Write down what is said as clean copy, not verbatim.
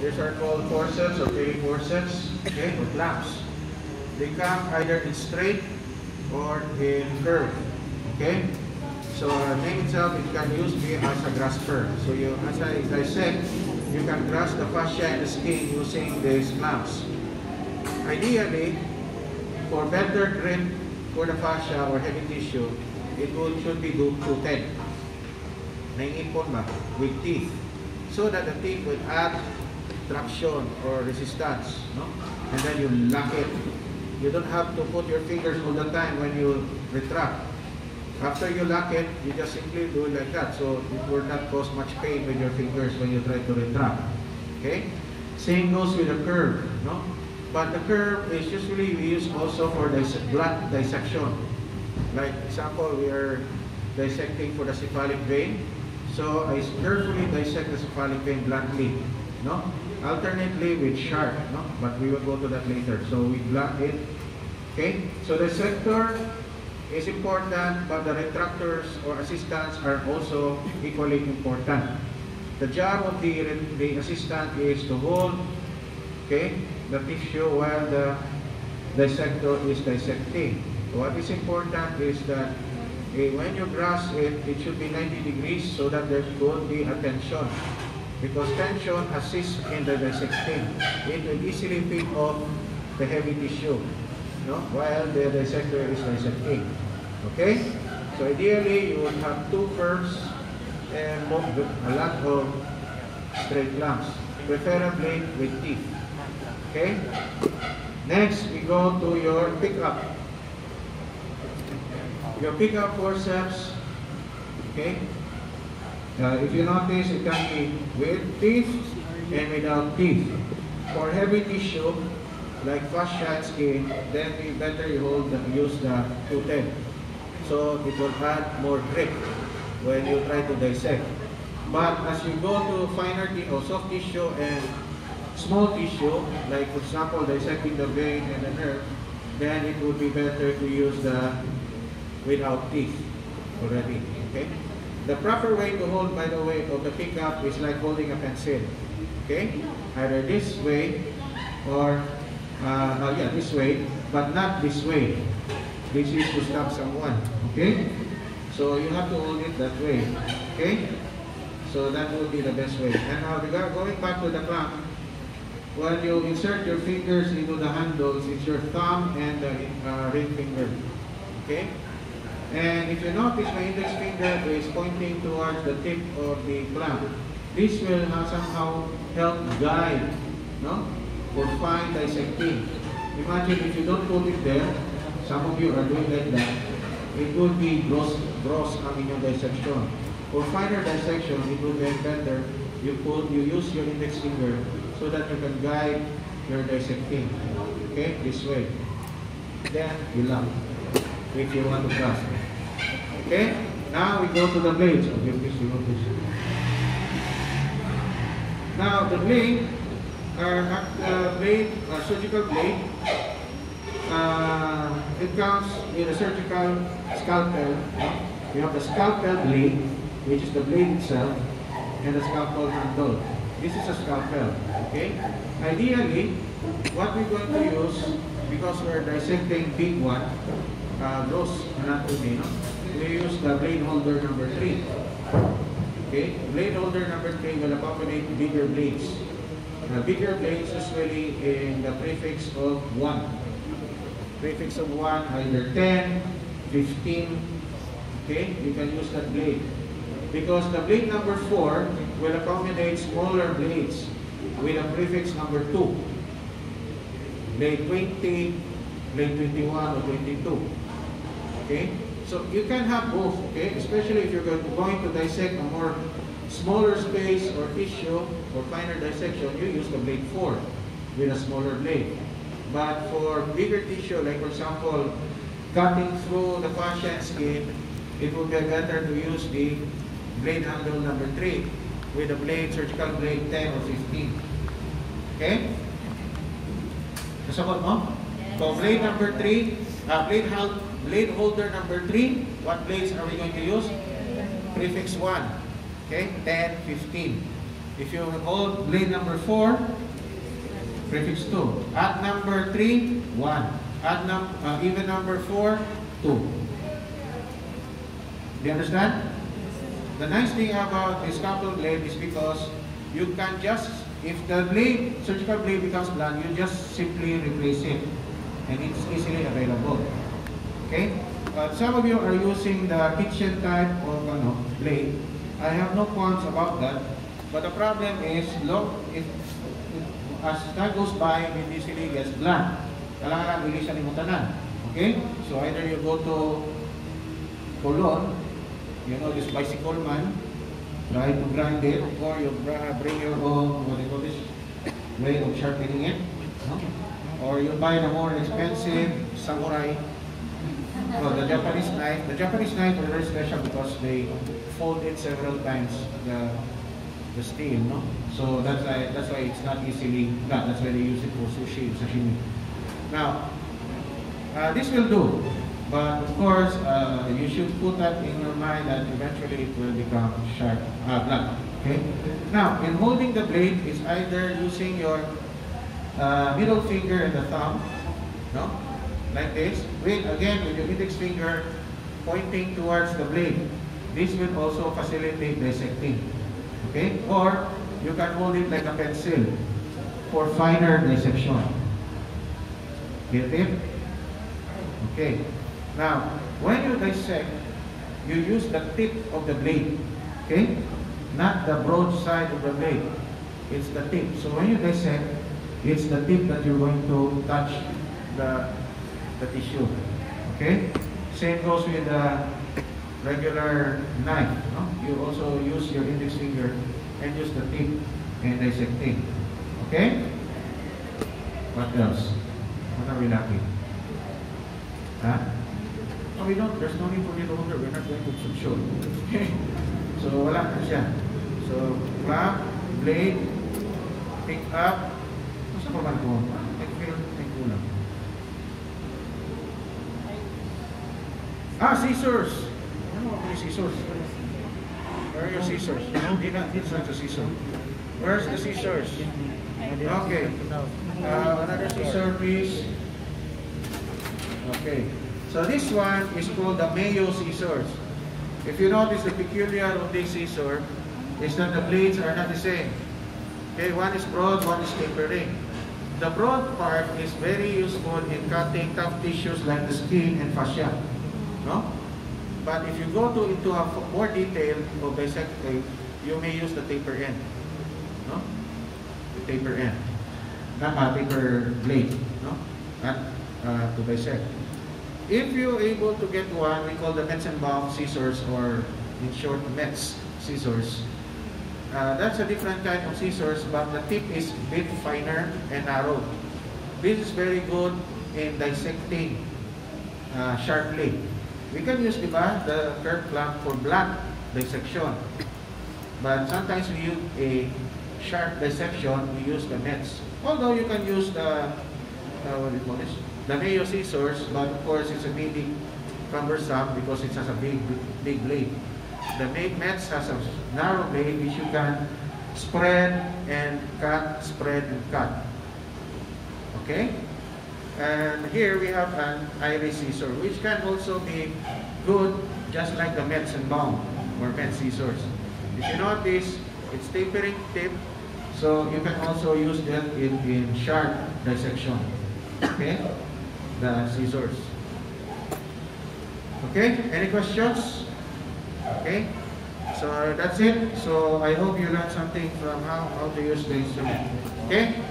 These are called forceps or trailing forceps, okay, or clamps. They come either in straight or in curve, okay? So name itself, it can use me as a grasper. So you, as I said, you can grasp the fascia and the skin using these clamps. Ideally, for better grip for the fascia or heavy tissue, should be two-10. Naiipon ba? With teeth. So that the teeth will add traction or resistance, no? And then you lock it. You don't have to put your fingers all the time when you retract. After you lock it, you just simply do it like that. So it will not cause much pain with your fingers when you try to retract. Okay? Same goes with the curve, no? But the curve is usually used also for blood dissection. Like example, we are dissecting for the cephalic vein. So I carefully dissect the cephalic vein bluntly, no? Alternately with sharp, no? But we will go to that later. So we blunt it. Okay? So the dissector is important, but the retractors or assistants are also equally important. The job of the assistant is to hold, okay, the tissue while the dissector is dissecting. What is important is that when you grasp it, it should be 90 degrees so that there could be a tension. Because tension assists in the dissecting. It will easily pick off the heavy tissue, no? While the dissector is dissecting. Okay? So ideally, you would have two curves and a lot of straight clamps, preferably with teeth. Okay? Next, we go to your pickup. Your pickup forceps, okay? If you notice, it can be with teeth and without teeth. For heavy tissue, like fascia and skin, then better you use the 210. So it will add more grip when you try to dissect. But as you go to finer or soft tissue and small tissue, like for example dissecting the vein and the nerve, then it would be better to use the without teeth already. Okay? The proper way to hold, by the way, of the pickup is like holding a pencil. Okay? Either this way or this way, but not this way. This is to stab someone. Okay? So you have to hold it that way. Okay? So that would be the best way. And now going back to the clamp, when you insert your fingers into the handles, it's your thumb and the ring finger. Okay? And if you notice, my index finger is pointing towards the tip of the clamp. This will somehow help guide, no, for fine dissecting. Imagine if you don't put it there, some of you are doing like that, it would be gross in your dissection. For finer dissection, it would be better you use your index finger so that you can guide your dissecting. Okay, this way. Then you lock if you want to grasp. Okay, now we go to the blades. Okay, please remove this. Now the blade are surgical blade. It comes in a surgical scalpel. You have the scalpel blade, which is the blade itself, and the scalpel handle. This is a scalpel. Okay. Ideally, what we're going to use, because we're dissecting big one, gross anatomy, no? We use the blade holder number 3. Okay, blade holder number 3 will accommodate bigger blades. Bigger blades usually in the prefix of 1. Prefix of 1, either 10, 15. Okay, you can use that blade. Because the blade number 4 will accommodate smaller blades with a prefix number 2. Blade 20, blade 21, or 22. Okay? So you can have both, okay? Especially if you're going to dissect a more smaller space or tissue or finer dissection, you use the blade 4 with a smaller blade. But for bigger tissue, like for example, cutting through the fascia and skin, it would be better to use the blade handle number 3 with the blade, surgical blade 10 or 15. Okay? Kasabot mo? So blade number 3, blade holder number 3, what blades are we going to use? Prefix 1. Okay? 10, 15. If you hold blade number 4, prefix 2. Add number 3, 1. Add even number 4, 2. Do you understand? The nice thing about this couple blade is because you can just, if the blade, surgical blade becomes blunt, you just simply replace it. And it's easily available. Okay? Some of you are using the kitchen type of blade. I have no qualms about that. But the problem is, look, as time goes by, it easily gets blunt. Kailangan lang ilisan mo tanan. Okay? So either you go to Colon, you know, this bicycle man, try to grind it, or you bring your own, what do you call this, way of sharpening it. No? Or you buy the more expensive samurai. No, the Japanese knife. The Japanese knife are very special because they fold it several times, the steel, no? So that's why it's not easily cut. That's why they use it for sushi, sashimi. Now, this will do. But of course, you should put that in your mind that eventually it will become sharp, blunt. Okay. Now, in holding the blade, it's either using your middle finger and the thumb, no, like this. With your index finger pointing towards the blade. This will also facilitate dissecting. Okay. Or you can hold it like a pencil for finer dissection. Get it? Okay. Now, when you dissect, you use the tip of the blade, okay? Not the broad side of the blade. It's the tip. So when you dissect, it's the tip that you're going to touch the tissue, okay? Same goes with the regular knife. No? You also use your index finger and use the tip and dissecting, okay? What else? What are we lacking? Huh? No, we don't. There's no need for you to hold it. We're not going to show. Okay. So, wala na siya. So, clamp, blade, pick up. Masa pa ba ito? Take lang. Scissors. Ano mga scissors? Where are your scissors? It's not the scissors. Where's the scissors? Okay. Another scissor, please. Okay. So this one is called the Mayo scissors. If you notice, the peculiar of this scissor is that the blades are not the same. Okay, one is broad, one is tapering. The broad part is very useful in cutting tough tissues like the skin and fascia. No? But if you go into a more detail of dissecting, you may use the taper end. No? The taper end. Not a taper blade. No? Not to dissect. If you're able to get one, we call the Metzenbaum scissors, or in short, Metz scissors. That's a different kind of scissors, but the tip is a bit finer and narrow. This is very good in dissecting sharply. We can use, the curved clamp for blunt dissection. But sometimes we use a sharp dissection, we use the Metz. Although you can use the, what do you call this? The Mayo scissors, but of course it's a bit cumbersome because it has a big blade. The Metz has a narrow blade which you can spread and cut, spread and cut. Okay? And here we have an iris scissor, which can also be good just like the Metzenbaum or Metz scissors. If you notice, it's tapering tip, so you can also use that in sharp dissection. Okay? The scissors. Okay? Any questions? Okay? So that's it. So I hope you learned something from how to use the instrument. Okay?